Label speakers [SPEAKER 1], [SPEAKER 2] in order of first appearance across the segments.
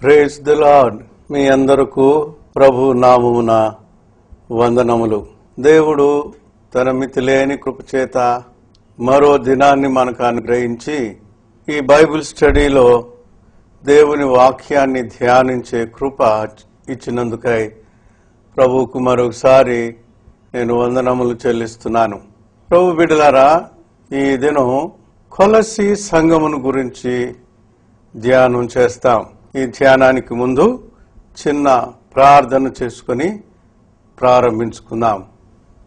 [SPEAKER 1] Praise the Lord. మీ అందరకు ప్రభు నామమున వందనములు. దేవుడు తన మితిలేని కృపచేత మరో దినాన్ని మనకు అనుగ్రహించి ఈ బైబిల్ స్టడీలో దేవుని వాక్యాన్ని ధ్యానించే కృప ఇచ్చినందుకై ప్రభువుకు మరొకసారి నేను వందనములు చెల్లిస్తున్నాను. ప్రభు బిడ్డలారా, ఈ దినం కొలసి సంఘమును గురించి ధ్యానం చేస్తాం. ఈ ధ్యానానికి ముందు చిన్న ప్రార్థన చేసుకుని ప్రారంభించుకుందాం.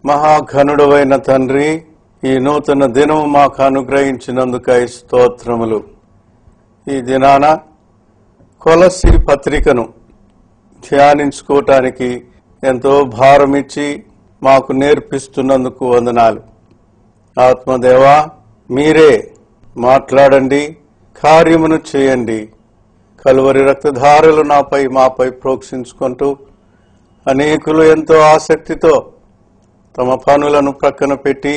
[SPEAKER 1] మహాఘనుడవైన తండ్రి, ఈ నూతన దినము మాకు అనుగ్రహించినందుకై స్తోత్రములు. ఈ దినాన కొలసి పత్రికను ధ్యానించుకోవటానికి ఎంతో భారమిచ్చి మాకు నేర్పిస్తున్నందుకు వందనాలు. ఆత్మదేవా, మీరే మాట్లాడండి, కార్యమును చేయండి. కలువరి రక్తధారలు మాపై ప్రోక్షించుకుంటూ అనేకులు ఎంతో ఆసక్తితో తమ పనులను ప్రక్కన పెట్టి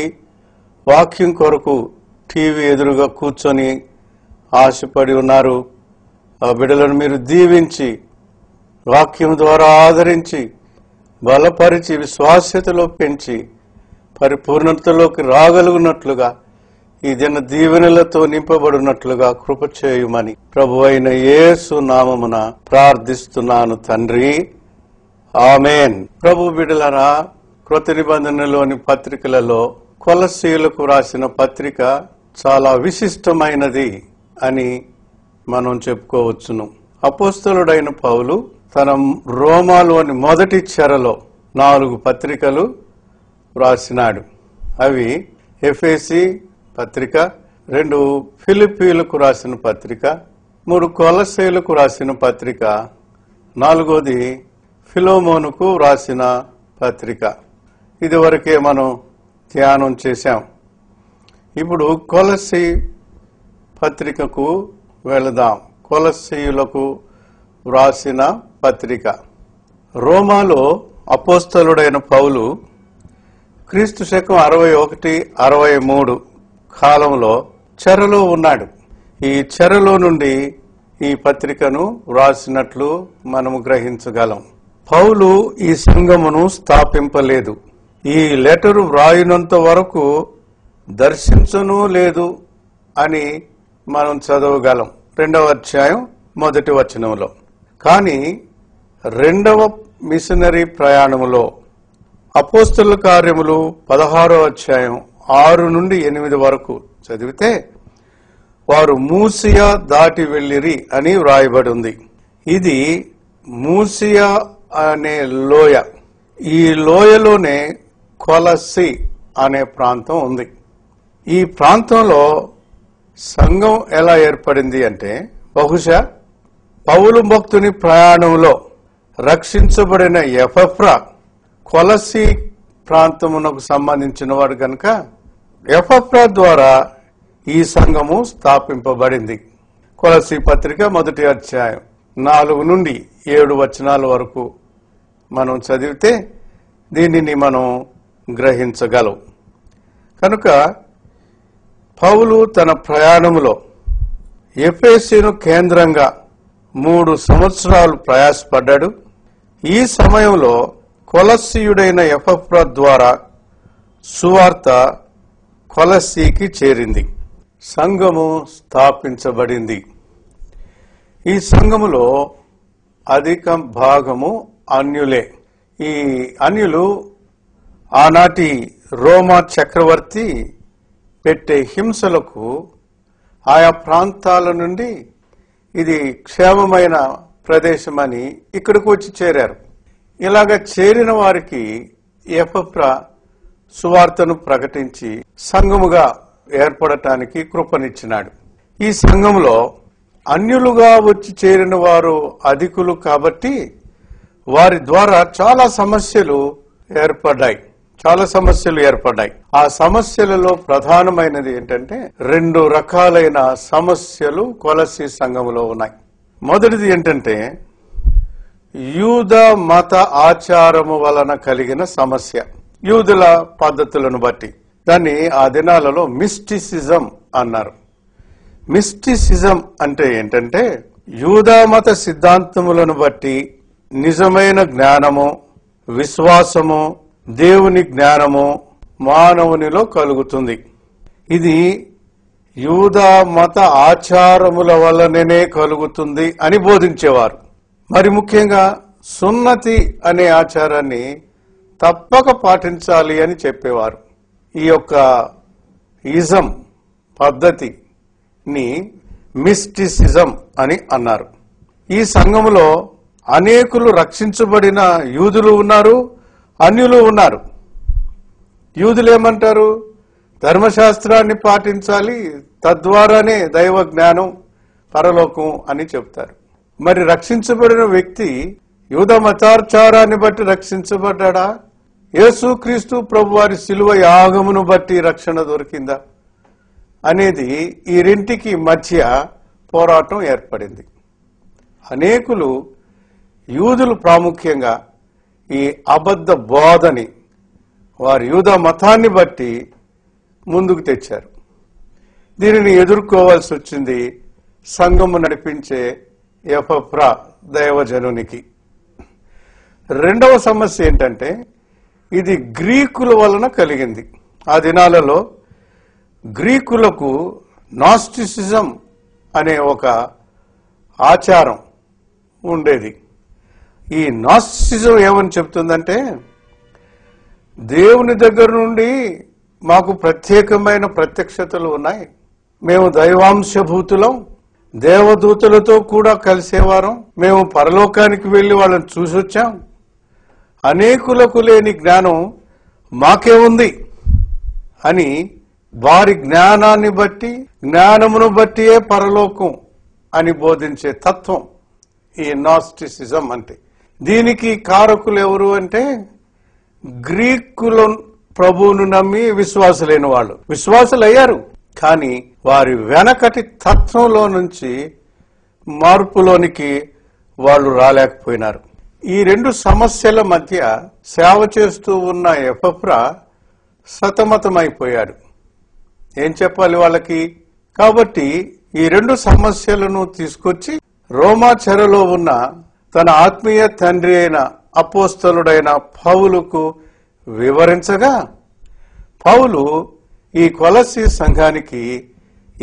[SPEAKER 1] వాక్యం కొరకు టీవీ ఎదురుగా కూర్చొని ఆశపడి ఉన్నారు. ఆ బిడ్డలను మీరు దీవించి వాక్యం ద్వారా ఆదరించి బలపరిచి విశ్వాస్యతలో పెంచి పరిపూర్ణతలోకి రాగలుగునట్లుగా ఈ దిన దీవెనలతో నింపబడినట్లుగా కృప చేయుమని ప్రభువైన యేసు నామమున ప్రార్థిస్తున్నాను తండ్రి, ఆమేన్. ప్రభు బిడ్డలారా, కృత నిబంధనలోని పత్రికలలో కొలస్సీయులకు రాసిన పత్రిక చాలా విశిష్టమైనది అని మనం చెప్పుకోవచ్చును. అపోస్తలుడైన పౌలు తన రోమాలోని మొదటి చెరలో 4 పత్రికలు రాసినాడు. అవి ఎఫెసీ పత్రిక, 2 ఫిలిప్పీలకు రాసిన పత్రిక, 3 కొలస్సీయులకు రాసిన పత్రిక, 4వది ఫిలోమోనుకు రాసిన పత్రిక. ఇదివరకే మనం ధ్యానం చేశాం. ఇప్పుడు కొలస్సీ పత్రికకు వెళదాం. కొలస్సీయులకు వ్రాసిన పత్రిక. రోమాలో అపోస్తలుడైన పౌలు క్రీస్తు శకం 61-63 కాలంలో చెరలో ఉన్నాడు. ఈ చెరలో నుండి ఈ పత్రికను వ్రాసినట్లు మనము గ్రహించగలం. పౌలు ఈ సంఘమును స్థాపింపలేదు. ఈ లెటరు వ్రాయినంత వరకు దర్శించను లేదు అని మనం చదవగలం 2వ అధ్యాయం 1వ వచనంలో. కానీ 2వ మిషనరీ ప్రయాణములో అపోస్తలుల కార్యములు 16వ అధ్యాయం 6 నుండి 8 వరకు చదివితే వారు మూసియా దాటి వెళ్ళిరి అని వ్రాయబడి ఉంది. ఇది మూసియా అనే లోయ. ఈ లోయలోనే కొలసి అనే ప్రాంతం ఉంది. ఈ ప్రాంతంలో సంఘం ఎలా ఏర్పడింది అంటే, బహుశా పౌలు భక్తుని ప్రయాణంలో రక్షించబడిన ఎపఫ్రా కొలసి ప్రాంతమునకు సంబంధించిన వాడు కనుక ఎపఫ్రా ద్వారా ఈ సంఘము స్థాపింపబడింది. కొలసి పత్రిక 1వ అధ్యాయం 4 నుండి 7 వచనాల వరకు మనం చదివితే దీనిని మనం గ్రహించగలం. కనుక పౌలు తన ప్రయాణములో ఎఫెసీను కేంద్రంగా 3 సంవత్సరాలు ప్రయాసపడ్డాడు. ఈ సమయంలో కొలస్సీయుడైన ఎపఫ్రా ద్వారా సువార్త కొలస్సీకి చేరింది. సంఘము స్థాపించబడింది. ఈ సంఘములో అధిక భాగము అన్యులే. ఈ అన్యులు ఆనాటి రోమా చక్రవర్తి పెట్టే హింసలకు ఆయా ప్రాంతాల నుండి ఇది క్షేమమైన ప్రదేశమని ఇక్కడికి వచ్చి చేరారు. ఇలాగ చేరిన వారికి ఎపఫ్రా సువార్తను ప్రకటించి సంఘముగా ఏర్పడటానికి కృపనిచ్చినాడు. ఈ సంఘంలో అన్యులుగా వచ్చి చేరిన వారు అధికులు కాబట్టి వారి ద్వారా చాలా సమస్యలు ఏర్పడ్డాయి. ఆ సమస్యలలో ప్రధానమైనది ఏంటంటే 2 రకాలైన సమస్యలు కొలసి సంఘములో ఉన్నాయి. మొదటిది ఏంటంటే యూద మత ఆచారము వలన కలిగిన సమస్య. యూదుల పద్ధతులను బట్టి దాన్ని ఆ దినాలలో మిస్టిసిజం అన్నారు. మిస్టిసిజం అంటే ఏంటంటే యూదామత సిద్ధాంతములను బట్టి నిజమైన జ్ఞానము, విశ్వాసము, దేవుని జ్ఞానము మానవునిలో కలుగుతుంది. ఇది యూదా మత ఆచారముల వల్లనే కలుగుతుంది అని బోధించేవారు. మరి ముఖ్యంగా సున్నతి అనే ఆచారాన్ని తప్పక పాటించాలి అని చెప్పేవారు. ఈ యొక్క ఇజం పద్ధతిని మిస్టిసిజం అని అన్నారు. ఈ సంఘములో అనేకులు రక్షించబడిన యూదులు ఉన్నారు, అన్యులు ఉన్నారు. యూదులు ఏమంటారు? ధర్మశాస్త్రాన్ని పాటించాలి, తద్వారానే దైవ జ్ఞానం, పరలోకం అని చెప్తారు. మరి రక్షించబడిన వ్యక్తి యూద మతాచారాన్ని బట్టి రక్షించబడ్డా? యేసుక్రీస్తు ప్రభువారి శిలువ యాగమును బట్టి రక్షణ దొరికిందా అనేది ఈ రెంటికి మధ్య పోరాటం ఏర్పడింది. అనేకులు యూదులు ప్రాముఖ్యంగా ఈ అబద్ధ బోధని వారి యూద మతాన్ని బట్టి ముందుకు తెచ్చారు. దీనిని ఎదుర్కోవాల్సి వచ్చింది సంఘము నడిపించే ఎపఫ్రా దైవజనునికి. రెండవ సమస్య ఏంటంటే ఇది గ్రీకుల వలన కలిగింది. ఆ దినాలలో గ్రీకులకు నాస్టిసిజం అనే ఒక ఆచారం ఉండేది. ఈ నాస్టిసిజం ఏమని చెప్తుందంటే, దేవుని దగ్గర నుండి మాకు ప్రత్యేకమైన ప్రత్యక్షతలు ఉన్నాయి, మేము దైవాంశభూతులం, దేవదూతలతో కూడా కలిసేవారం, మేము పరలోకానికి వెళ్లి వాళ్ళని చూసొచ్చాం, అనేకులకు లేని జ్ఞానం మాకే ఉంది అని వారి జ్ఞానాన్ని బట్టి, జ్ఞానమును బట్టియే పరలోకం అని బోధించే తత్వం ఈ నాస్టిసిజం అంటే. దీనికి కారకులు ఎవరు అంటే గ్రీకుల ప్రభువును నమ్మి విశ్వాసులైన వాళ్ళు. విశ్వాసులయ్యారు, కానీ వారి వెనకటి తత్వంలో నుంచి మార్పులోనికి వాళ్ళు రాలేకపోయినారు. ఈ రెండు సమస్యల మధ్య సేవ చేస్తూ ఉన్న ఎపఫ్రా సతమతమైపోయాడు. ఏం చెప్పాలి వాళ్ళకి? కాబట్టి ఈ రెండు సమస్యలను తీసుకొచ్చి రోమా చెరలో ఉన్న తన ఆత్మీయ తండ్రి అయిన అపోస్తలుడైన పౌలుకు వివరించగా, పౌలు ఈ కొలస్సీ సంఘానికి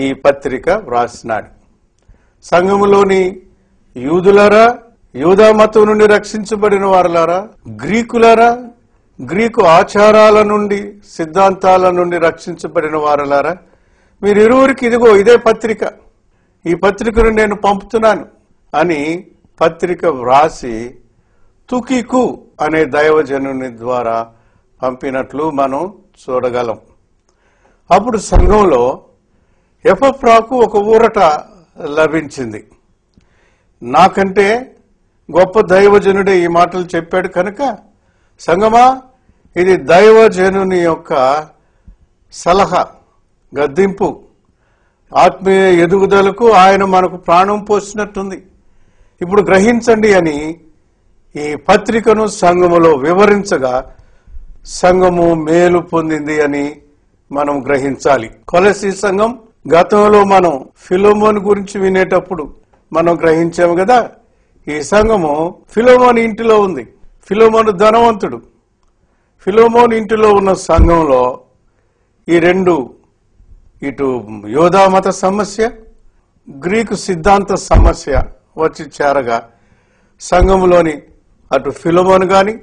[SPEAKER 1] ఈ పత్రిక వ్రాసినాడు. సంఘములోని యూదులారా, యూదా మతం నుండి రక్షించబడిన వారులారా, గ్రీకులారా, గ్రీకు ఆచారాల నుండి, సిద్ధాంతాల నుండి రక్షించబడిన వారులారా, మీరిరువురికి ఇదిగో ఇదే పత్రిక, ఈ పత్రికను నేను పంపుతున్నాను అని పత్రిక వ్రాసి తుకికు అనే దైవజనుని ద్వారా పంపినట్లు మనం చూడగలం. అప్పుడు సంఘంలో ఎపఫ్రాకు ఒక ఊరట లభించింది. నాకంటే గొప్ప దైవజనుడే ఈ మాటలు చెప్పాడు కనుక, సంగమా, ఇది దైవజనుని యొక్క సలహా, గద్దింపు, ఆత్మీయ ఎదుగుదలకు ఆయన మనకు ప్రాణం పోసినట్టుంది, ఇప్పుడు గ్రహించండి అని ఈ పత్రికను సంఘములో వివరించగా సంఘము మేలు పొందింది అని మనం గ్రహించాలి. కొలస్సీ సంఘం గతంలో మనం ఫిలోమోన్ గురించి వినేటప్పుడు మనం గ్రహించాము కదా. ఈ సంఘము ఫిలోమోన్ ఇంటిలో ఉంది. ఫిలోమోను ధనవంతుడు. ఫిలోమోన్ ఇంటిలో ఉన్న సంఘంలో ఈ రెండు, ఇటు యూదా మత సమస్య, గ్రీకు సిద్ధాంత సమస్య వచ్చి చేరగా సంఘములోని అటు ఫిలోమోన్ గాని,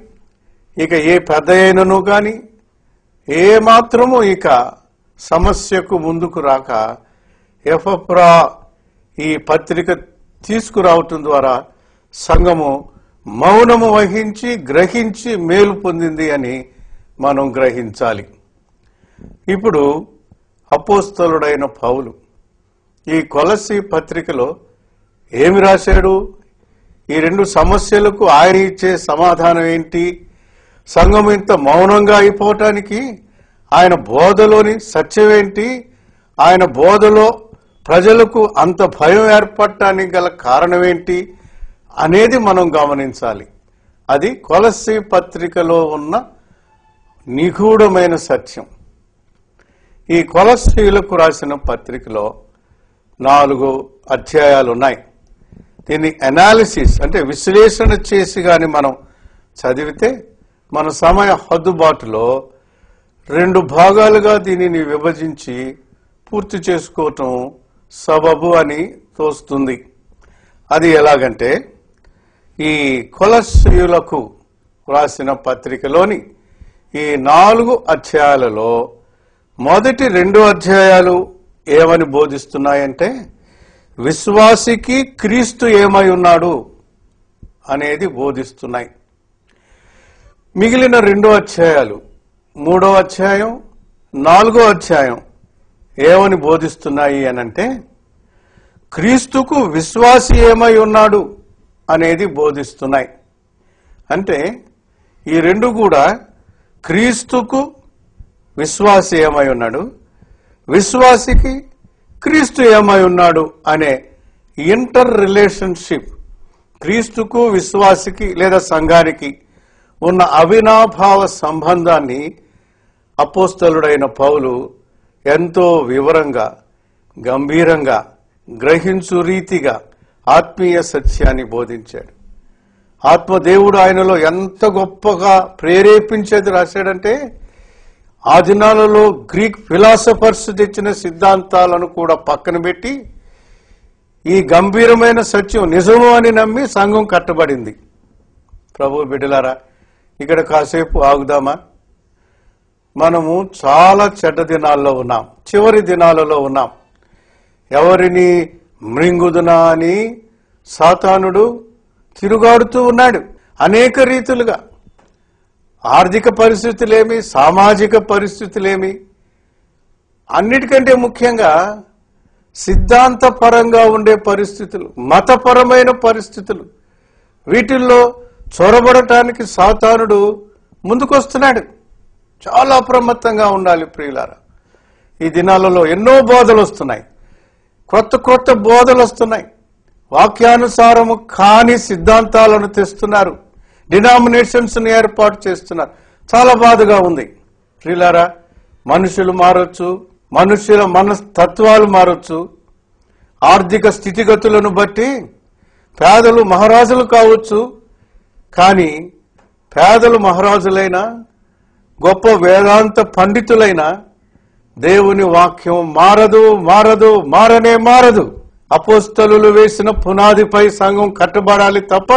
[SPEAKER 1] ఇక ఏ పెద్ద అయినను గాని ఏ మాత్రము ఇక సమస్యకు ముందుకు రాక ఎపఫ్రా ఈ పత్రిక తీసుకురావటం ద్వారా సంఘము మౌనము వహించి గ్రహించి మేలు పొందింది అని మనం గ్రహించాలి. ఇప్పుడు అపోస్తలుడైన పౌలు ఈ కొలస్సీ పత్రికలో ఏమి రాశాడు? ఈ రెండు సమస్యలకు ఆయన ఇచ్చే సమాధానం ఏంటి? సంఘం ఇంత మౌనంగా అయిపోవటానికి ఆయన బోధలోని సత్యమేంటి? ఆయన బోధలో ప్రజలకు అంత భయం ఏర్పడటానికి గల కారణమేంటి అనేది మనం గమనించాలి. అది కొలస్సీ పత్రికలో ఉన్న నిగూఢమైన సత్యం. ఈ కొలస్సీలకు రాసిన పత్రికలో 4 అధ్యాయాలు ఉన్నాయి. దీన్ని అనాలిసిస్ అంటే విశ్లేషణ చేసి గాని మనం చదివితే మన సమయ హద్దుబాటులో 2 భాగాలుగా దీనిని విభజించి పూర్తి చేసుకోవటం సబబు అని తోస్తుంది. అది ఎలాగంటే ఈ కొలస్సీయులకు రాసిన పత్రికలోని ఈ 4 అధ్యాయాలలో మొదటి 2 అధ్యాయాలు ఏమని బోధిస్తున్నాయంటే విశ్వాసికి క్రీస్తు ఏమై ఉన్నాడు అనేది బోధిస్తున్నాయి. మిగిలిన 2 అధ్యాయాలు 3వ అధ్యాయం 4వ అధ్యాయం ఏమని బోధిస్తున్నాయి అనంటే క్రీస్తుకు విశ్వాసి ఏమై ఉన్నాడు అనేది బోధిస్తున్నాయి. అంటే ఈ 2 కూడా క్రీస్తుకు విశ్వాసి ఏమై ఉన్నాడు, విశ్వాసికి క్రీస్తు ఏమై ఉన్నాడు అనే ఇంటర్ రిలేషన్షిప్, క్రీస్తుకు విశ్వాసికి లేదా సంఘానికి ఉన్న అవినాభావ సంబంధాన్ని అపోస్తలుడైన పౌలు ఎంతో వివరంగా గంభీరంగా గ్రహించు రీతిగా ఆత్మీయ సత్యాన్ని బోధించాడు. ఆత్మదేవుడు ఆయనలో ఎంత గొప్పగా ప్రేరేపించేది రాశాడంటే ఆ దినాలలో గ్రీక్ ఫిలాసఫర్స్ తెచ్చిన సిద్ధాంతాలను కూడా పక్కన పెట్టి ఈ గంభీరమైన సత్యం నిజము అని నమ్మి సంఘం కట్టబడింది. ప్రభు బిడ్డలారా, ఇక్కడ కాసేపు ఆగుదామా? మనము చాలా చెడ్డ దినాల్లో ఉన్నాం, చివరి దినాలలో ఉన్నాం. ఎవరిని మృంగుదునా అని సాతానుడు తిరుగాడుతూ ఉన్నాడు అనేక రీతులుగా. ఆర్థిక పరిస్థితులేమి, సామాజిక పరిస్థితులేమి, అన్నిటికంటే ముఖ్యంగా సిద్ధాంతపరంగా ఉండే పరిస్థితులు, మతపరమైన పరిస్థితులు, వీటిల్లో చొరబడటానికి సాతానుడు ముందుకొస్తున్నాడు. చాలా అప్రమత్తంగా ఉండాలి ప్రియులారా. ఈ దినాలలో ఎన్నో బోధలు వస్తున్నాయి, కొత్త బోధలు వస్తున్నాయి. వాక్యానుసారము కాని సిద్ధాంతాలను తెస్తున్నారు, డినామినేషన్స్ ని ఏర్పాటు చేస్తున్నారు. చాలా బాధగా ఉంది ప్రియులారా. మనుషులు మారొచ్చు, మనుషుల మనస్తత్వాలు మారొచ్చు, ఆర్థిక స్థితిగతులను బట్టి పేదలు మహారాజులు కావచ్చు. కానీ పేదలు మహారాజులైనా గొప్ప వేదాంత పండితులైన దేవుని వాక్యం మారదు. అపోస్తలులు వేసిన పునాదిపై సంఘం కట్టబడాలి తప్ప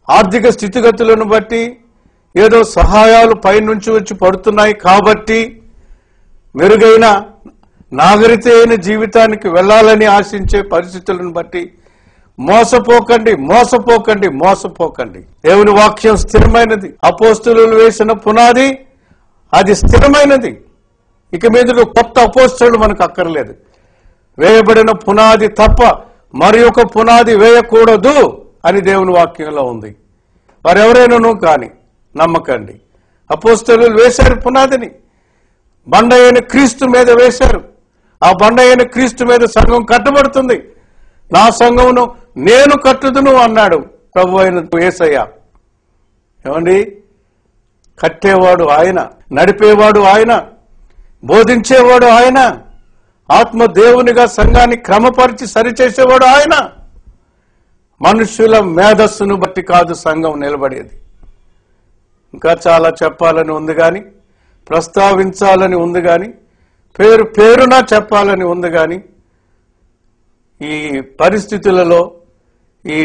[SPEAKER 1] ఆర్థిక స్థితిగతులను బట్టి ఏదో సహాయాలు పైనుంచి వచ్చి పడుతున్నాయి కాబట్టి మెరుగైన నాగరికమైన జీవితానికి వెళ్లాలని ఆశించే పరిస్థితులను బట్టి మోసపోకండి. దేవుని వాక్యం స్థిరమైనది. అపోస్తలులు వేసిన పునాది అది స్థిరమైనది. ఇక మీద కొత్త అపోస్తలులు మనకు అక్కర్లేదు. వేయబడిన పునాది తప్ప మరి ఒక పునాది వేయకూడదు అని దేవుని వాక్యంలో ఉంది. వారెవరైనాను కానీ నమ్మకండి. అపోస్తలులు వేశారు పునాదిని, బండ అయిన క్రీస్తు మీద వేశారు. ఆ బండ అయిన క్రీస్తు మీద సంఘం కట్టబడుతుంది. నా సంఘమును నేను కట్టుదును అన్నాడు ప్రభు అయిన యేసయ్య. ఏమండి, కట్టేవాడు ఆయన, నడిపేవాడు ఆయన, బోధించేవాడు ఆయన, ఆత్మ దేవునిగా సంఘాన్ని క్రమపరిచి సరిచేసేవాడు ఆయన. మనుషుల మేధస్సును బట్టి కాదు సంఘం నిలబడేది. ఇంకా చాలా చెప్పాలని ఉంది కానీ, ప్రస్తావించాలని ఉంది కానీ, పేరున చెప్పాలని ఉంది కానీ, ఈ పరిస్థితులలో ఈ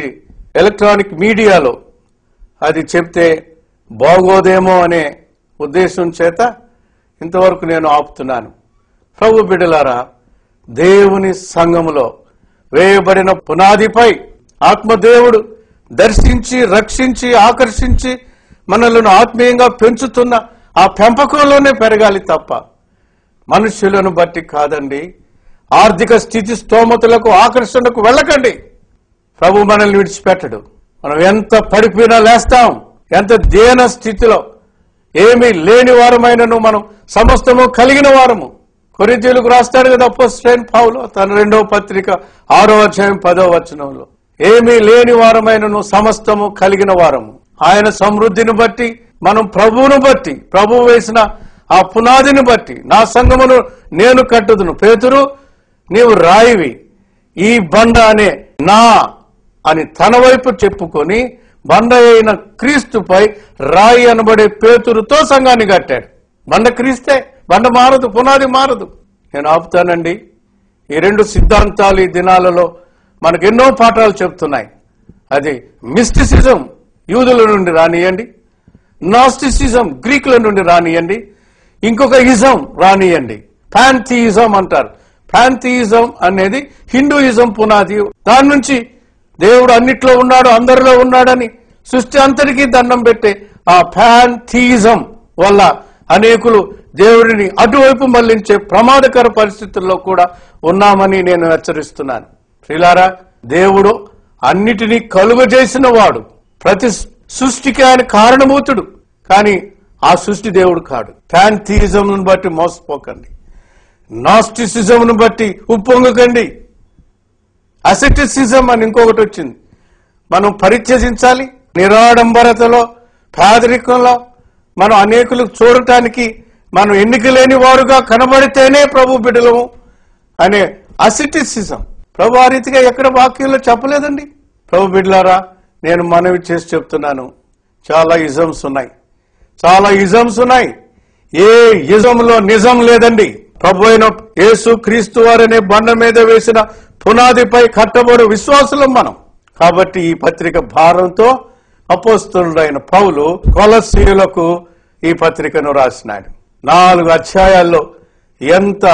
[SPEAKER 1] ఎలక్ట్రానిక్ మీడియాలో అది చెప్తే బాగోదేమో అనే ఉద్దేశం చేత ఇంతవరకు నేను ఆపుతున్నాను. ప్రభు బిడ్డలారా, దేవుని సంఘములో వేయబడిన పునాదిపై ఆత్మదేవుడు దర్శించి రక్షించి ఆకర్షించి మనలను ఆత్మీయంగా పెంచుతున్న ఆ పెంపకంలోనే పెరగాలి తప్ప మనుష్యులను బట్టి కాదండి. ఆర్థిక స్థితి స్తోమతులకు ఆకర్షణకు వెళ్ళకండి. ప్రభు మనల్ని విడిచిపెట్టడు. మనం ఎంత పడిపోయినా లేస్తాం. ఎంత దీన స్థితిలో ఏమీ లేని వారమైనను మనం సమస్తము కలిగిన వారము. కొరింథీయులకు రాస్తాడు కదా అపోస్తలుడైన పౌలు తన 2వ పత్రిక 6వ అధ్యాయం 10వ వచనంలో, ఏమీ లేని వారమైనను సమస్తము కలిగిన వారము. ఆయన సమృద్ధిని బట్టి మనం ప్రభువును బట్టి, ప్రభువు వేసిన ఆ పునాదిని బట్టి నా సంఘమును నేను కట్టుదును. పేతురు, నీవు రాయివి, ఈ బండ అనే నా అని తన వైపు చెప్పుకొని బండ అయిన క్రీస్తుపై రాయి అనబడే పేతురుతో సంఘాన్ని కట్టాడు. బండ క్రీస్తే, బండ మారదు, పునాది మారదు. నేను ఆపుతానండి. ఈ రెండు సిద్ధాంతాలు ఈ దినాలలో మనకు ఎన్నో పాఠాలు చెప్తున్నాయి. అది మిస్టిసిజం యూదుల నుండి రానియండి, నాస్టిసిజం గ్రీకుల నుండి రానియండి, ఇంకొక ఇజం రానియండి, పాంథియిజం అంటారు. పాంథియిజం అనేది హిందూయిజం పునాది. దాని నుంచి దేవుడు అన్నిట్లో ఉన్నాడు, అందరిలో ఉన్నాడని సృష్టి అంతటికీ దండం పెట్టే ఆ పాంథియిజం వల్ల అనేకులు దేవుడిని అటువైపు మళ్లించే ప్రమాదకర పరిస్థితుల్లో కూడా ఉన్నామని నేను హెచ్చరిస్తున్నాను. ప్రియులారా, దేవుడు అన్నిటినీ కలుగజేసిన వాడు, ప్రతి సృష్టికి ఆయన కారణభూతుడు. కానీ ఆ సృష్టి దేవుడు కాడు. పాంథియిజంను బట్టి మోసపోకండి, నాస్టిసిజంను బట్టి ఉప్పొంగకండి. అసెటిసిజం అని ఇంకొకటి వచ్చింది. మనం పరిత్యజించాలి. నిరాడంబరతలో, పేదరికంలో మనం అనేకులకు చూడటానికి మనం ఎన్నిక లేని వారుగా కనబడితేనే ప్రభు బిడ్డలము అనే అసెటిసిజం ప్రభు ఆ రీతిగా ఎక్కడ వాక్యంలో చెప్పలేదండి. ప్రభు బిడ్డలారా, నేను మనవి చేసి చెప్తున్నాను, చాలా ఇజమ్స్ ఉన్నాయి, చాలా ఇజమ్స్ ఉన్నాయి. ఏ ఇజంలో నిజం లేదండి. ప్రభు అయిన యేసు క్రీస్తు వారనే బండ మీద వేసిన పునాదిపై కట్టబడు విశ్వాసులం మనం. కాబట్టి ఈ పత్రిక భారంతో అపోస్తలుడైన పౌలు కొలస్సీయులకు ఈ పత్రికను రాసినాడు. 4 అధ్యాయాల్లో ఎంత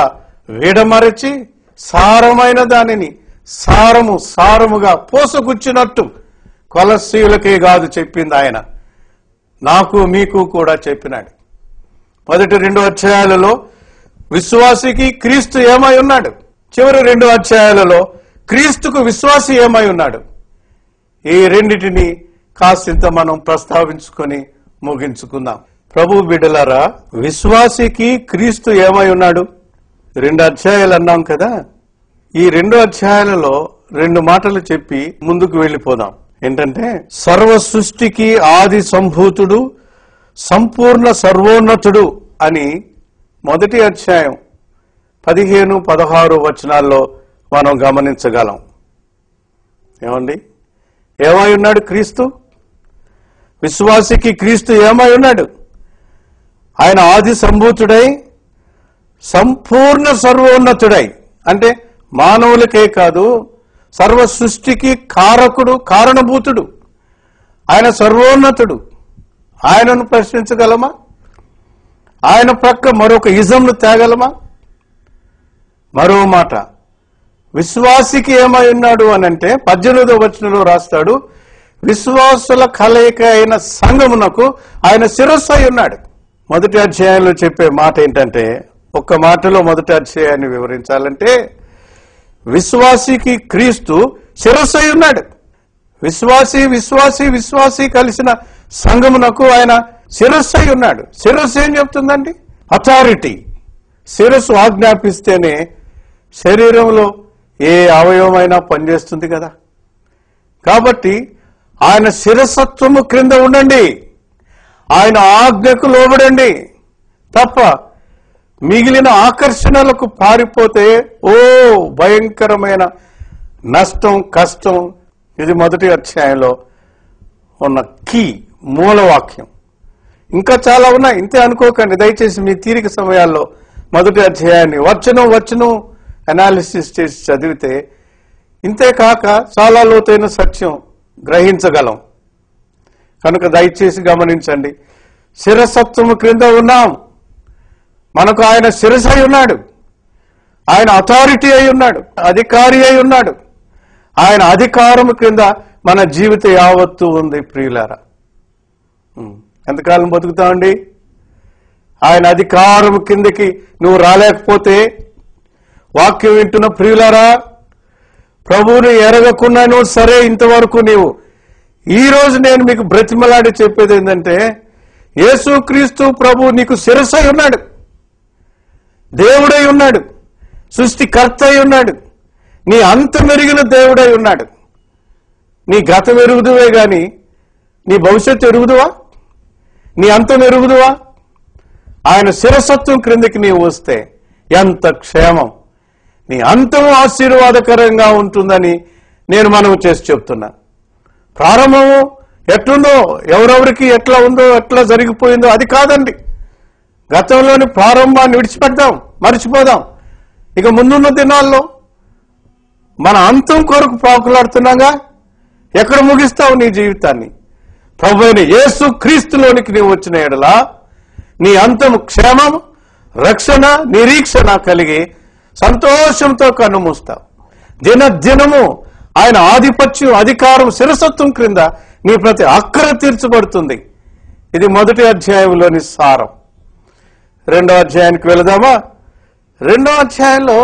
[SPEAKER 1] విడమరచి సారమైన దానిని సారముగా పోసగుచ్చినట్టు కొలస్సీయులకే కాదు చెప్పింది ఆయన, నాకు మీకు కూడా చెప్పినాడు. మొదటి 2 అధ్యాయాలలో విశ్వాసికి క్రీస్తు ఏమై ఉన్నాడు, చివరి 2 అధ్యాయాలలో క్రీస్తుకు విశ్వాసి ఏమై ఉన్నాడు. ఈ రెండిటిని కాసింత మనం ప్రస్తావించుకొని ముగించుకుందాం. ప్రభు బిడ్డలారా, విశ్వాసికి క్రీస్తు ఏమై ఉన్నాడు 2 అధ్యాయాలు అన్నాం కదా. ఈ 2 అధ్యాయాలలో 2 మాటలు చెప్పి ముందుకు వెళ్ళిపోదాం. ఏంటంటే, సర్వ సృష్టికి ఆది సంభూతుడు, సంపూర్ణ సర్వోన్నతుడు అని మొదటి అధ్యాయం 15-16 వచనాల్లో మనం గమనించగలం. ఏమండి, ఏమై ఉన్నాడు క్రీస్తు? విశ్వాసికి క్రీస్తు ఏమై ఉన్నాడు? ఆయన ఆది సంభూతుడై, సంపూర్ణ సర్వోన్నతుడై, అంటే మానవులకే కాదు సర్వ సృష్టికి కారకుడు, కారణభూతుడు. ఆయన సర్వోన్నతుడు. ఆయనను ప్రశ్నించగలమా? ఆయన ప్రక్క మరొక ఇజంను తేగలమా? మరో మాట, విశ్వాసికి ఏమై ఉన్నాడు అనంటే 18వ వచనంలో రాస్తాడు, విశ్వాసుల కలయిక అయిన సంఘమునకు ఆయన శిరస్సు అయి ఉన్నాడు. మొదటి అధ్యాయంలో చెప్పే మాట ఏంటంటే, ఒక్క మాటలో మొదటి అధ్యాయాన్ని వివరించాలంటే, విశ్వాసికి క్రీస్తు శిరస్సు అయి ఉన్నాడు. విశ్వాసి కలిసిన సంఘమునకు ఆయన శిరస్సు అయి ఉన్నాడు. శిరస్సు ఏం చెప్తుందండి? అథారిటీ. శిరస్సు ఆజ్ఞాపిస్తేనే శరీరంలో ఏ అవయవమైనా పనిచేస్తుంది కదా. కాబట్టి ఆయన శిరసత్వము క్రింద ఉండండి, ఆయన ఆజ్ఞకు లోబడండి తప్ప మిగిలిన ఆకర్షణలకు పారిపోతే భయంకరమైన నష్టం, కష్టం. ఇది మొదటి అధ్యాయంలో ఉన్న మూలవాక్యం. ఇంకా చాలా ఉన్నాయి, ఇంతే అనుకోకండి. దయచేసి మీ తీరిక సమయాల్లో మొదటి అధ్యాయాన్ని వచనం అనాలిసిస్ చేసి చదివితే ఇంతే కాక చాలా లోతైన సత్యం గ్రహించగలం. కనుక దయచేసి గమనించండి. శిరసత్వము క్రింద ఉన్నాం. మనకు ఆయన శిరస్సు అయి ఉన్నాడు, ఆయన అథారిటీ అయి ఉన్నాడు, అధికారి అయి ఉన్నాడు. ఆయన అధికారము క్రింద మన జీవిత యావత్తు ఉంది. ప్రియులారా, ఎంతకాలం బతుకుతామండి? ఆయన అధికారము కిందకి నువ్వు రాలేకపోతే, వాక్యం వింటున్న ప్రియులారా, ప్రభువుని ఎరగకున్నాను సరే, ఇంతవరకు నీవు ఈ రోజు నేను మీకు బ్రతిమలాడి చెప్పేది ఏంటంటే, యేసుక్రీస్తు ప్రభు నీకు శిరస్సు అయి ఉన్నాడు, దేవుడై ఉన్నాడు, సృష్టికర్త అయి ఉన్నాడు, నీ అంతమెరిగిన దేవుడై ఉన్నాడు. నీ గతం ఎరుగుదువే గాని నీ భవిష్యత్తు ఎరుగుదువా? నీ అంతం ఎరుగుదువా? ఆయన శిరసత్వం క్రిందికి నీవు వస్తే ఎంత క్షేమం, నీ అంతం ఆశీర్వాదకరంగా ఉంటుందని నేను మనవి చేసి చెప్తున్నా. ప్రారంభము ఎట్లుందో, ఎవరెవరికి ఎట్లా ఉందో, ఎట్లా జరిగిపోయిందో అది కాదండి. గతంలోని ప్రారంభాన్ని విడిచిపెడదాం, మర్చిపోదాం. ఇక ముందున్న దినాల్లో మన అంతం కొరకు పాకులాడుతున్నాగా. ఎక్కడ ముగిస్తావు నీ జీవితాన్ని? ప్రభువైన యేసు క్రీస్తులోనికి నీవు వచ్చిన ఎడల నీ అంతము క్షేమం, రక్షణ, నిరీక్షణ కలిగి సంతోషంతో కన్నుమూస్తావు. దినదినము ఆయన ఆధిపత్యం, అధికారం, శిరసత్వం క్రింద నీ ప్రతి అక్కర తీర్చబడుతుంది. ఇది మొదటి అధ్యాయంలోని సారం. రెండో అధ్యాయానికి వెళదామా? రెండో అధ్యాయంలో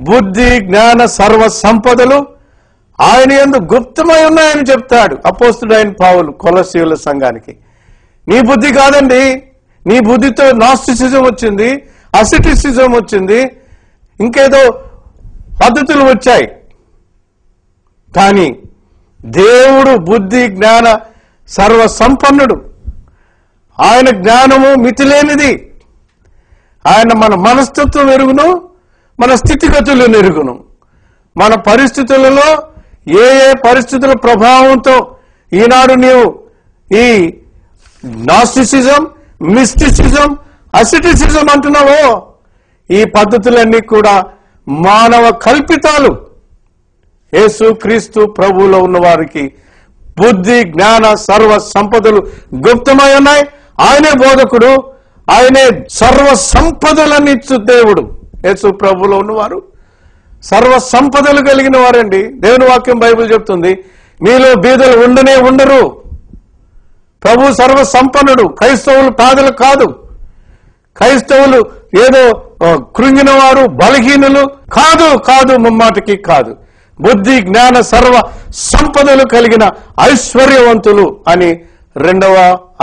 [SPEAKER 1] బుద్ధి, జ్ఞాన, సర్వ సంపదలు ఆయన యందు గుప్తమై ఉన్నాయని చెప్తాడు అపోస్తలుడైన పౌలు కొలస్సీయుల సంఘానికి. నీ బుద్ధి కాదండి, నీ బుద్ధితో నాస్టిసిజం వచ్చింది, అసిటిసిజం వచ్చింది, ఇంకేదో పద్ధతులు వచ్చాయి. కానీ దేవుడు బుద్ధి, జ్ఞాన, సర్వ సంపన్నుడు. ఆయన జ్ఞానము మితిలేనిది. ఆయన మన మనస్తత్వం ఎరుగును, మన స్థితిగతులను ఎరుగును. మన పరిస్థితులలో ఏ ఏ పరిస్థితుల ప్రభావంతో ఈనాడు నీవు ఈ నాస్టిసిజం, మిస్టిసిజం, అసిటిసిజం అంటున్నావో, ఈ పద్ధతులన్నీ కూడా మానవ కల్పితాలు. యేసు క్రీస్తు ప్రభువులో ఉన్న వారికి బుద్ధి, జ్ఞాన, సర్వ సంపదలు గుప్తమై ఉన్నాయి. ఆయనే బోధకుడు, ఆయనే సర్వ సంపదలనిచ్చు దేవుడు. యేసు ప్రభువులో ఉన్నవారు సర్వ సంపదలు కలిగిన వారండి. దేవుని వాక్యం బైబిల్ చెప్తుంది, మీలో బీదలు ఉండనే ఉండరు. ప్రభు సర్వ సంపన్నుడు. క్రైస్తవులు పేదలు కాదు. క్రైస్తవులు ఏదో కృంగిన వారు, బలహీనులు కాదు, కాదు, ముమ్మాటికి కాదు. బుద్ధి, జ్ఞాన, సర్వ సంపదలు కలిగిన ఐశ్వర్యవంతులు అని రెండవ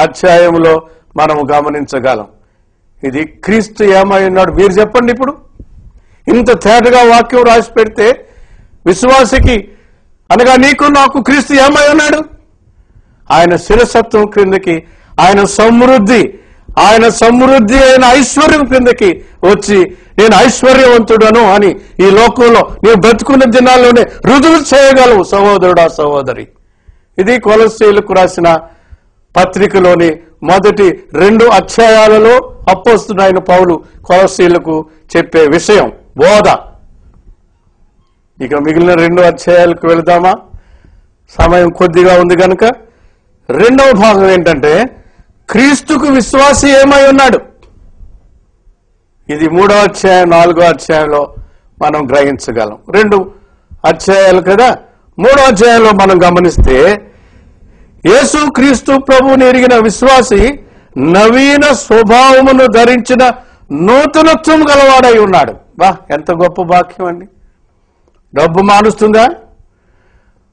[SPEAKER 1] అధ్యాయంలో మనము గమనించగలం. ఇది క్రీస్తు ఏమై ఉన్నాడు మీరు చెప్పండి. ఇప్పుడు ఇంత తేటగా వాక్యం రాసి పెడితే విశ్వాసికి అనగా నీకు నాకు క్రీస్తు ఏమై ఉన్నాడు? ఆయన శిరసత్వం క్రిందకి, ఆయన సమృద్ధి అయిన ఐశ్వర్యం క్రిందకి వచ్చి నేను ఐశ్వర్యవంతుడను అని ఈ లోకంలో నీవు బ్రతుకున్న దినాల్లోనే రుజువు చేయగలవు సహోదరుడా, సహోదరి. ఇది కొలస్సీయులకు రాసిన పత్రికలోని మొదటి 2 అధ్యాయాలలో అపోస్తలుడైన పౌలు కొలస్సీయులకు చెప్పే విషయం, బోధ. ఇక మిగిలిన 2 అధ్యాయాలకు వెళదామా? సమయం కొద్దిగా ఉంది కనుక రెండవ భాగం ఏంటంటే క్రీస్తుకు విశ్వాసి ఏమై ఉన్నాడు. ఇది 3వ అధ్యాయం 4వ అధ్యాయంలో మనం గ్రహించగలం. 2 అధ్యాయాలు కదా. 3వ అధ్యాయంలో మనం గమనిస్తే యేసు క్రీస్తు ప్రభువుని ఎరిగిన విశ్వాసి నవీన స్వభావమును ధరించిన నూతనత్వం గలవాడై ఉన్నాడు. బా, ఎంత గొప్ప వాక్యం అండి. డబ్బు మానుస్తుందా?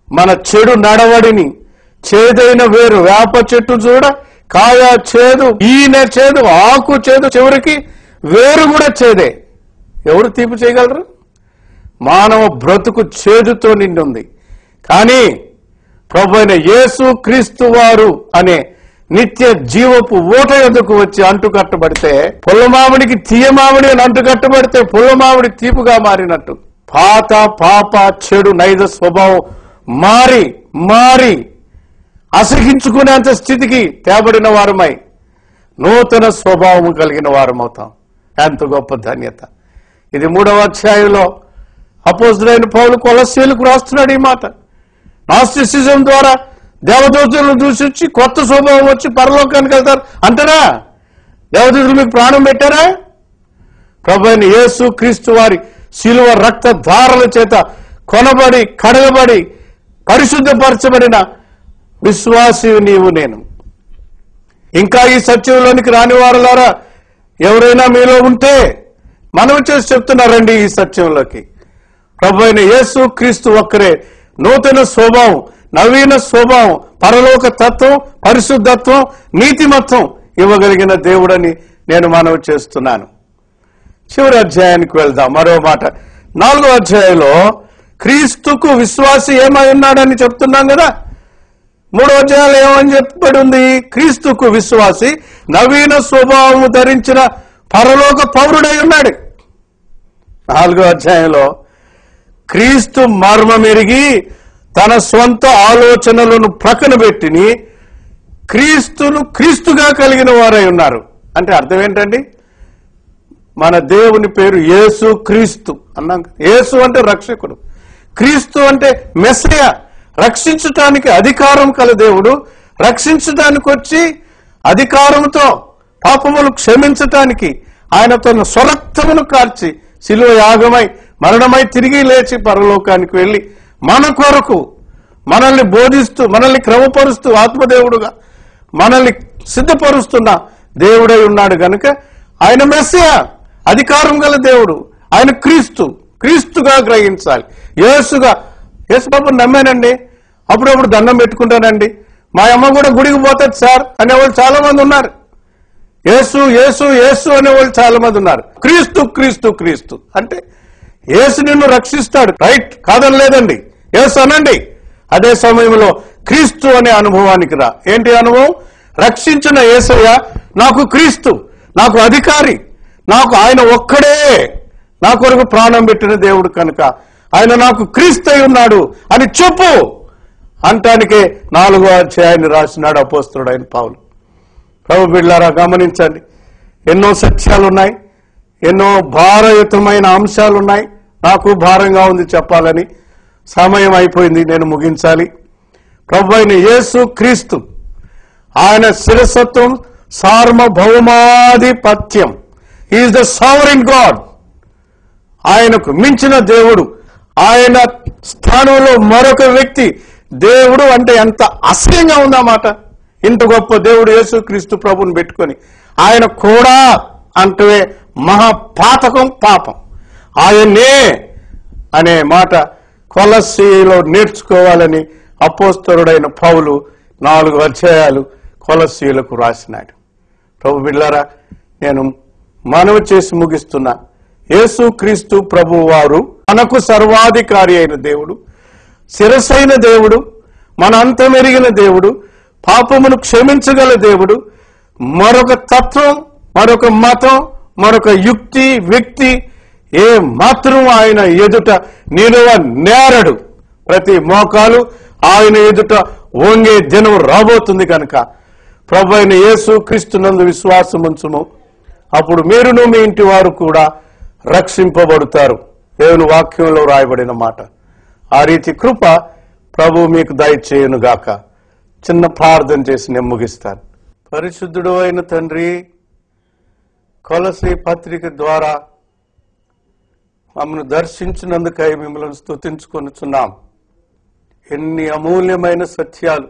[SPEAKER 1] మన చెడు నడవడిని, చేదైన వేరు, వేప చెట్టు చూడ కాయ చేదు, ఈయన చేదు, ఆకు చేదు, చివరికి వేరు కూడా చేదే. ఎవరు తీపి చేయగలరు? మానవ బ్రతుకు చేదుతో నిండి ఉంది. కానీ ప్రభువైన యేసు క్రీస్తు వారు అనే నిత్య జీవపు ఊట ఎదుకు వచ్చి అంటుకట్టబడితే, పుల్లమామిడికి తీయమామిడి అని అంటుకట్టబడితే పుల్లమామిడి తీపుగా మారినట్టు పాత పాప చెడు నైజ స్వభావం మారి అసహించుకునేంత స్థితికి తేబడిన వారమై నూతన స్వభావం కలిగిన వారమవుతాం. ఎంత గొప్ప ధన్యత. ఇది 3వ అధ్యాయంలో అపోస్తలుడైన పౌలు కొలస్సీయులకు రాస్తున్నాడు ఈ మాట. నాస్టిసిజం ద్వారా దేవదూతలను దూషించి కొత్త స్వభావం వచ్చి పరలోకానికి వెళ్తారు అంటారా? దేవదూతలు మీకు ప్రాణం పెట్టారా? ప్రభువైన యేసు క్రీస్తు వారి శిలువ రక్త ధారల చేత కొనబడి, కడగబడి, పరిశుద్ధపరచబడిన విశ్వాసి నీవు నేను. ఇంకా ఈ సత్యంలోనికి రాని వారులారా ఎవరైనా మీలో ఉంటే మనం చేసి చెప్తున్నారండి ఈ సత్యంలోకి. ప్రభువైన యేసు క్రీస్తు ఒక్కరే నూతన స్వభావం, నవీన స్వభావం, పరలోక తత్వం, పరిశుద్ధత్వం, నీతిమత్వం ఇవ్వగలిగిన దేవుడని నేను మనవి చేస్తున్నాను. చివరి అధ్యాయానికి వెళ్దాం. మరో మాట 4వ అధ్యాయంలో క్రీస్తుకు విశ్వాసి ఏమై ఉన్నాడని చెప్తున్నాం కదా. 3వ అధ్యాయంలో ఏమని చెప్పబడి ఉంది? క్రీస్తుకు విశ్వాసి నవీన స్వభావము ధరించిన పరలోక పౌరుడై ఉన్నాడు. 4వ అధ్యాయంలో క్రీస్తు మర్మమెరిగి తన స్వంత ఆలోచనలను ప్రక్కన పెట్టిని క్రీస్తును క్రీస్తుగా కలిగిన వారై ఉన్నారు. అంటే అర్థం ఏంటండి? మన దేవుని పేరు యేసు క్రీస్తు అన్నాం. యేసు అంటే రక్షకుడు, క్రీస్తు అంటే మెస్సయ, రక్షించటానికి అధికారం కల దేవుడు. రక్షించటానికి వచ్చి అధికారంతో పాపములు క్షమించటానికి ఆయన తన స్వరక్తమును కార్చి శిలువ యాగమై మరణమై తిరిగి లేచి పరలోకానికి వెళ్లి మన కొరకు మనల్ని బోధిస్తూ, మనల్ని క్రమపరుస్తూ, ఆత్మదేవుడుగా మనల్ని సిద్ధపరుస్తున్న దేవుడై ఉన్నాడు గనుక ఆయన మెస్సియా, అధికారం గల దేవుడు. ఆయన క్రీస్తుగా గ్రహించాలి. యేసుగా, యేసు బాబుని నమ్మానండి, అప్పుడప్పుడు దండం పెట్టుకుంటానండి, మా అమ్మ కూడా గుడికి పోతుంది సార్ అనేవాళ్ళు చాలా మంది ఉన్నారు. యేసు యేసు యేసు అనేవాళ్ళు చాలా మంది ఉన్నారు. క్రీస్తు అంటే యేసు నిన్ను రక్షిస్తాడు, రైట్, కాదని లేదండి, యేసు అనండి. అదే సమయంలో క్రీస్తు అనే అనుభవానికి రా. ఏంటి అనుభవం? రక్షించిన యేసయ్య నాకు క్రీస్తు, నాకు అధికారి, నాకు ఆయన ఒక్కడే నా కొరకు ప్రాణం పెట్టిన దేవుడు కనుక ఆయన నాకు క్రీస్తు అయి ఉన్నాడు అని చెప్పు అంటానికే 4వ అధ్యాయాన్ని రాసినాడు అపోస్తలుడైన పౌలు. ప్రభు బిడ్డలారా, గమనించండి, ఎన్నో సత్యాలున్నాయి, ఎన్నో భారయుతమైన అంశాలున్నాయి. నాకు భారంగా ఉంది చెప్పాలని, సమయం అయిపోయింది, నేను ముగించాలి. ప్రభు అయిన యేసు క్రీస్తు ఆయన శిరసత్వం, సార్వభౌమాధిపత్యం, ఈజ్ ద సావరెన్ గాడ్. ఆయనకు మించిన దేవుడు, ఆయన స్థానంలో మరొక వ్యక్తి దేవుడు అంటే ఎంత అసహ్యంగా ఉందన్నమాట. ఇంత గొప్ప దేవుడు యేసు క్రీస్తు ప్రభుని పెట్టుకొని ఆయన కూడా అంటే మహాపాతకం, పాపం. ఆయనే అనే మాట కొలస్సీలో నేర్చుకోవాలని అపోస్తలుడైన పౌలు 4 అధ్యాయాలు కొలస్సీలకు రాసినాడు. ప్రభు బిడ్డలారా, నేను మనవి చేసి ముగిస్తున్నా. యేసు క్రీస్తు ప్రభు వారు మనకు సర్వాధికారి అయిన దేవుడు, శిరసైన దేవుడు, మన అంతమెరిగిన దేవుడు, పాపమును క్షమించగల దేవుడు. మరొక తత్వం, మరొక మతం, మరొక యుక్తి, వ్యక్తి ఏ మాత్రం ఆయన ఎదుట నిలువ నేరడు. ప్రతి మోకాలు ఆయన ఎదుట వంగే దినం రాబోతుంది కనుక ప్రభు అయిన యేసు క్రీస్తునందు విశ్వాసం ఉంచుము, అప్పుడు మీరును మీ ఇంటి వారు కూడా రక్షింపబడతారు. దేవుని వాక్యంలో రాయబడిన మాట. ఆ రీతి కృప ప్రభు మీకు దయచేయునుగాక. చిన్న ప్రార్థన చేసి నేను ముగిస్తాను. పరిశుద్ధుడు అయిన తండ్రి, కొలసీ పత్రిక ద్వారా మమ్మల్ని దర్శించినందుకై మిమ్మల్ని స్తుతించుకొనుచున్నాం. ఎన్ని అమూల్యమైన సత్యాలు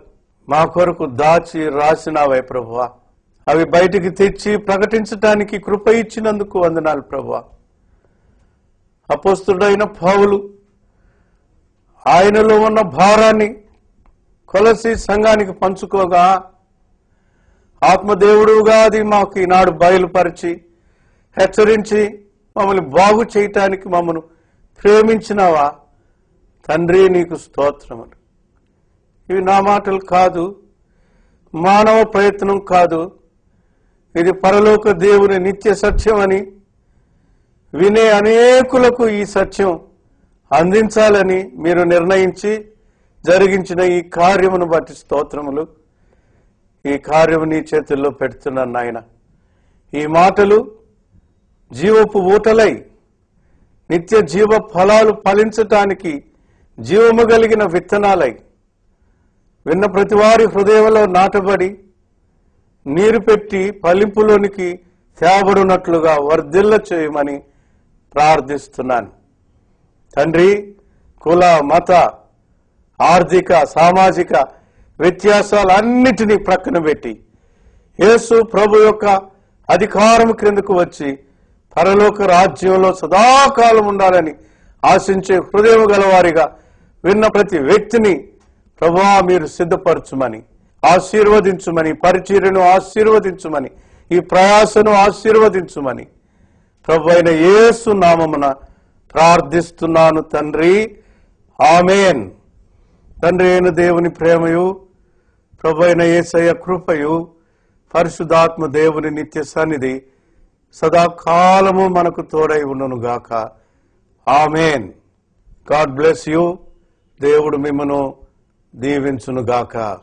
[SPEAKER 1] మా కొరకు దాచి రాసినావే ప్రభువా. అవి బయటికి తెచ్చి ప్రకటించడానికి కృప ఇచ్చినందుకు వందనాలు ప్రభువా. అపోస్తలుడైన పౌలు ఆయనలో ఉన్న భారాన్ని కొలసీ సంఘానికి పంచుకోగా ఆత్మదేవుడుగా అది మాకు ఈనాడు బయలుపరిచి హెచ్చరించి మమ్మల్ని బాగు చేయటానికి మమ్మను ప్రేమించినావా తండ్రి, నీకు స్తోత్రములు. ఇవి నా మాటలు కాదు, మానవ ప్రయత్నం కాదు, ఇది పరలోక దేవుని నిత్య సత్యం అని వినే అనేకులకు ఈ సత్యం అందించాలని మీరు నిర్ణయించి జరిగించిన ఈ కార్యమును బట్టి స్తోత్రములు. ఈ కార్యము నీ చేతుల్లో పెడుతున్నాను నాయన. ఈ మాటలు జీవపు ఊటలై నిత్య జీవ ఫలాలు ఫలించటానికి జీవము కలిగిన విత్తనాలై విన్న ప్రతి వారి హృదయంలో నాటబడి నీరు పెట్టి ఫలింపులోనికి తేబడినట్లుగా వర్ధిల్ల చేయమని ప్రార్థిస్తున్నాను తండ్రి. కుల, మత, ఆర్థిక, సామాజిక వ్యత్యాసాలన్నిటినీ ప్రక్కన పెట్టి యేసు ప్రభు యొక్క అధికారం క్రిందకు వచ్చి పరలోక రాజ్యంలో సదాకాలం ఉండాలని ఆశించే హృదయం గలవారిగా విన్న ప్రతి వ్యక్తిని ప్రభువా మీరు సిద్ధపరచుమని, ఆశీర్వదించుమని, పరిచర్యను ఆశీర్వదించుమని, ఈ ప్రయాసను ఆశీర్వదించుమని ప్రభు అయిన యేసు నామమున ప్రార్థిస్తున్నాను తండ్రి. ఆమేన్. తండ్రి అయిన దేవుని ప్రేమయు, ప్రభు అయిన యేసయ్య కృపయు, పరిశుద్ధాత్మ దేవుని నిత్య సన్నిధి సదాకాలము మనకు తోడై ఉండునుగాక. ఆమేన్. God bless you. దేవుడు మిమ్మను దీవించునుగాక.